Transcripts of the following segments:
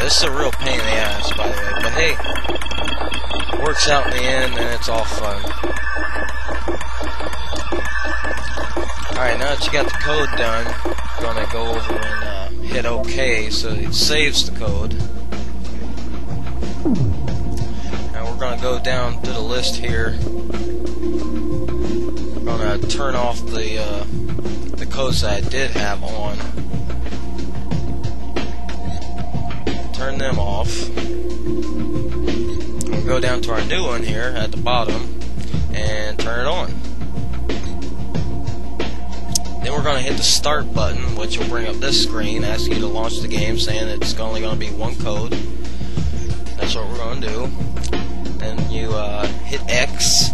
This is a real pain in the ass, by the way, but hey, works out in the end, and it's all fun. Alright, now that you got the code done, I'm gonna go over and hit OK, so it saves the code. Now we're gonna go down to the list here. We're gonna turn off the codes that I did have on. Turn them off. We'll go down to our new one here at the bottom and turn it on. Then we're going to hit the start button, which will bring up this screen, ask you to launch the game, saying it's only going to be one code. That's what we're going to do. Then you hit X.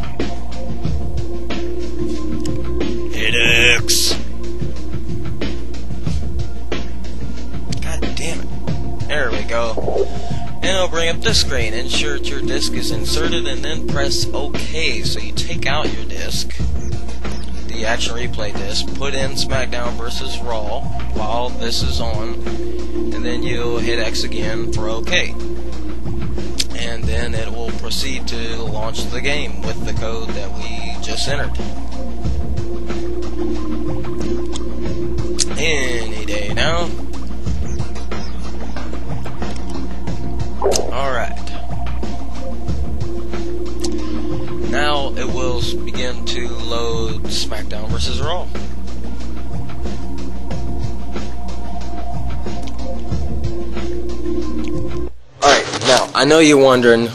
Hit X. God damn it. There we go. And it'll bring up this screen. Ensure that your disc is inserted and then press OK. So you take out your disc, the action replay disc, put in Smackdown versus Raw while this is on, and then you'll hit X again for OK. And then it will proceed to launch the game with the code that we just entered. Any day now. Alright. Now it will begin to load Smackdown vs. Raw. Alright, now I know you're wondering,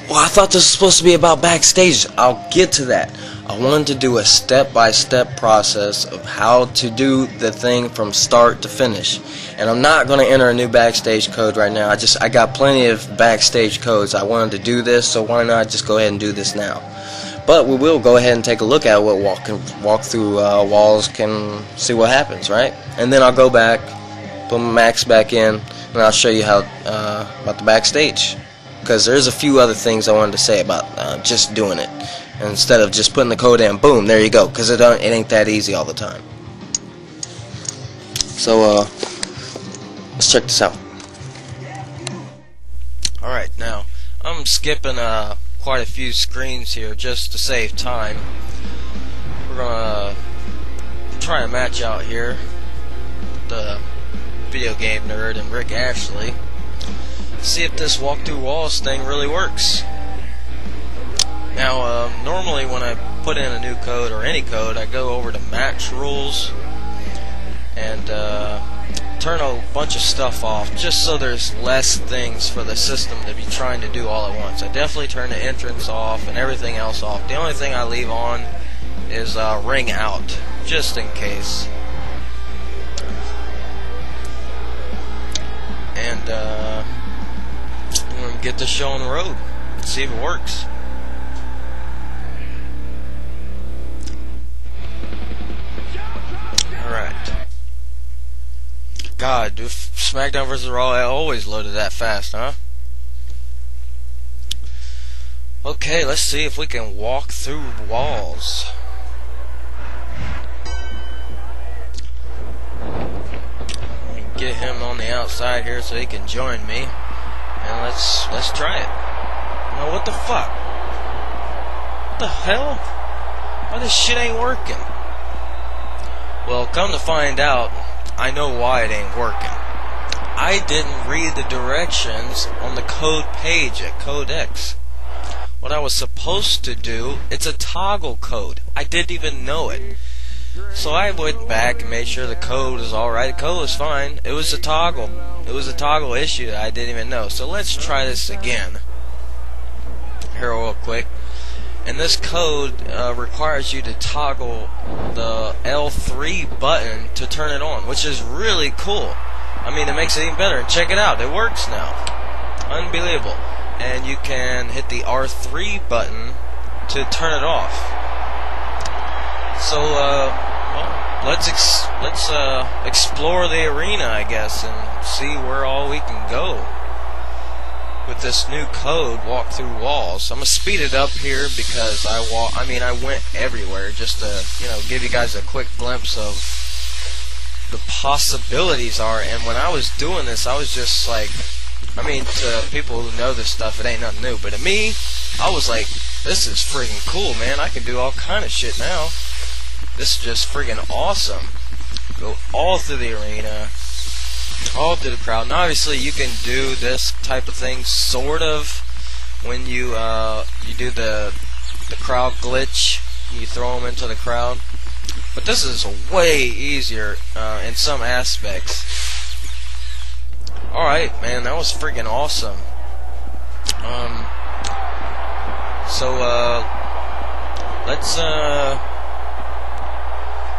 well, I thought this was supposed to be about Backstage. I'll get to that. I wanted to do a step-by-step process of how to do the thing from start to finish. And I'm not going to enter a new Backstage code right now. I got plenty of Backstage codes. I wanted to do this, so why not just go ahead and do this now? But we will go ahead and take a look at what walk through walls can see what happens, right? And then I'll go back, put my Max back in, and I'll show you how about the Backstage. Because there's a few other things I wanted to say about just doing it. Instead of just putting the code in, boom, there you go. Because it ain't that easy all the time. So, let's check this out. Alright, now, I'm skipping quite a few screens here just to save time. We're going to try a match out here. The video game nerd and Rick Ashley. See if this walk through walls thing really works. Now, normally when I put in a new code or any code, I go over to match rules and turn a bunch of stuff off just so there's less things for the system to be trying to do all at once. I definitely turn the entrance off and everything else off. The only thing I leave on is ring out, just in case. And I'm going to get this show on the road and see if it works. Alright. God, dude, Smackdown vs. Raw, I always loaded that fast, huh? Okay, let's see if we can walk through walls. Get him on the outside here so he can join me, and let's try it. Now, what the fuck? What the hell? Why this shit ain't working? Well, come to find out, I know why it ain't working. I didn't read the directions on the code page at Codex. What I was supposed to do, it's a toggle code. I didn't even know it. So I went back and made sure the code was alright. The code was fine. It was a toggle. It was a toggle issue that I didn't even know. So let's try this again. Here real quick. And this code requires you to toggle the L3 button to turn it on, which is really cool. I mean, it makes it even better. And check it out. It works now. Unbelievable. And you can hit the R3 button to turn it off. So, well, let's explore the arena, I guess, and see where all we can go with this new code, walk through walls. I'm gonna speed it up here because I went everywhere just to, give you guys a quick glimpse of the possibilities are. And when I was doing this, I was just like I mean, to people who know this stuff, it ain't nothing new. But to me, I was like, this is freaking cool, man. I can do all kind of shit now. This is just freaking awesome. Go all through the arena, all through the crowd. And obviously, you can do this type of thing, sort of, when you do the crowd glitch. You throw them into the crowd. But this is way easier in some aspects. Alright, man, that was freaking awesome.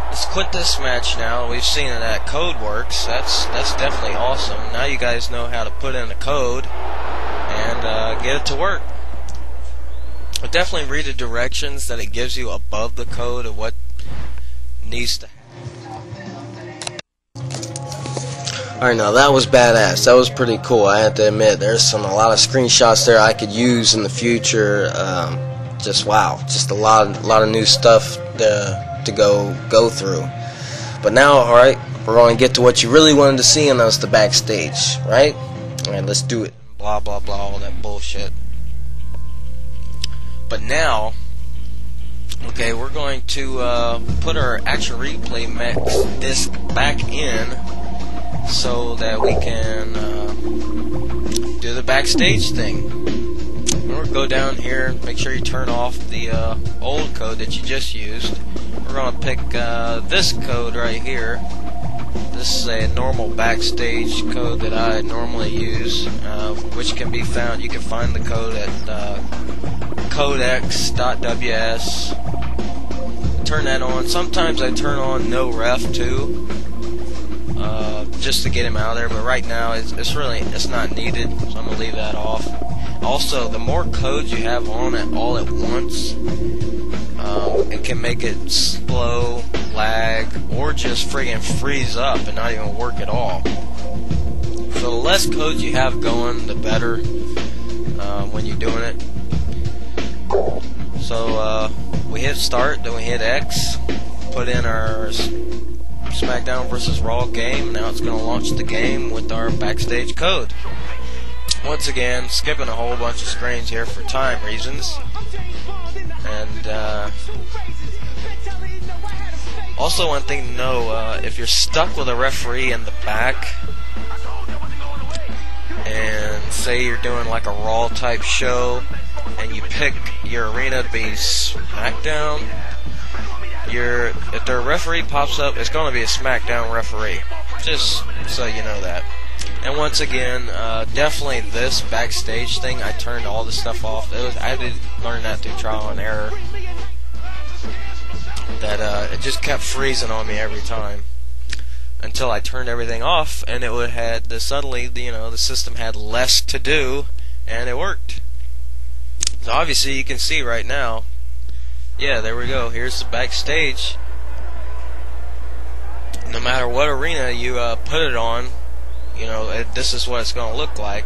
Let's quit this match now. We've seen that code works. That's definitely awesome. Now you guys know how to put in a code and get it to work. But definitely read the directions that it gives you above the code of what needs to happen. Alright, now that was badass. That was pretty cool, I have to admit. There's a lot of screenshots there I could use in the future. Just wow, just a lot of new stuff to go through. But now, alright, we're going to get to what you really wanted to see, and that's the backstage, right? Alright, let's do it. Blah blah blah, all that bullshit. But now, okay, we're going to put our action replay disc back in so that we can do the backstage thing. We're going to go down here, make sure you turn off the old code that you just used. We're going to pick this code right here. This is a normal backstage code that I normally use, which can be found. You can find the code at codex.ws. Turn that on. Sometimes I turn on no ref too, just to get him out of there. But right now it's not needed, so I'm gonna leave that off. Also, the more codes you have on it all at once, it can make it slow, lag, or just friggin' freeze up and not even work at all. So the less codes you have going, the better when you're doing it. So we hit start, then we hit X, put in our Smackdown vs. Raw game. Now it's going to launch the game with our backstage code. Once again, skipping a whole bunch of screens here for time reasons. And also one thing to know, if you're stuck with a referee in the back, and say you're doing like a Raw type show, and you pick your arena to be Smackdown, if the referee pops up, it's going to be a Smackdown referee. Just so you know that. And once again, definitely this backstage thing, I turned all the stuff off. I did learn that through trial and error. That it just kept freezing on me every time until I turned everything off, and it would suddenly, the system had less to do, and it worked. So obviously you can see right now. Yeah, there we go. Here's the backstage. No matter what arena you put it on, this is what it's going to look like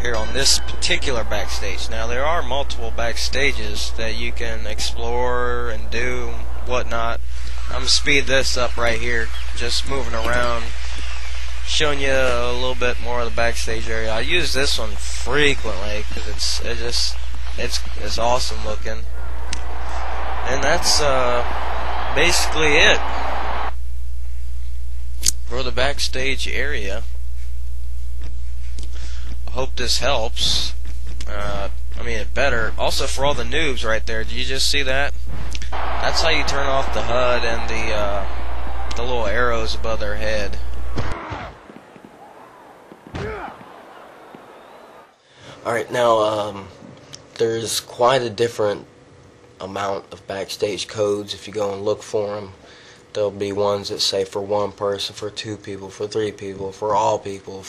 here on this particular backstage. Now there are multiple backstages that you can explore and do whatnot. I'm going to speed this up right here, just moving around, showing you a little bit more of the backstage area. I use this one frequently because it's awesome looking. And that's basically it for the backstage area. I hope this helps. It better. Also, for all the noobs right there, did you just see that? That's how you turn off the HUD and the little arrows above their head. Alright, now there's quite a different amount of backstage codes. If you go and look for them, there'll be ones that say for one person, for two people, for three people, for all people,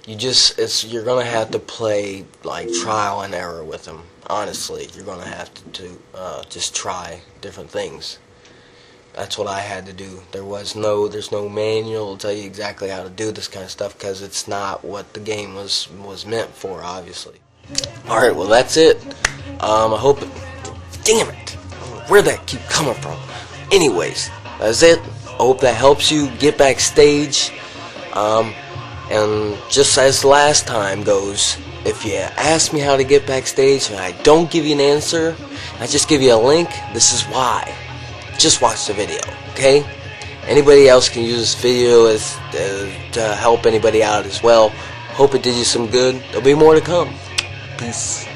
you're gonna have to play like trial and error with them. Honestly, you're gonna have to just try different things. That's what I had to do. There's no manual to tell you exactly how to do this kind of stuff, because it's not what the game was meant for, obviously. Alright, well that's it. I hope damn it! Where'd that keep coming from? Anyways, that's it. I hope that helps you get backstage. And just as last time goes, if you ask me how to get backstage and I don't give you an answer, I just give you a link, this is why. Just watch the video, okay? Anybody else can use this video to help anybody out as well. Hope it did you some good. There'll be more to come. Peace.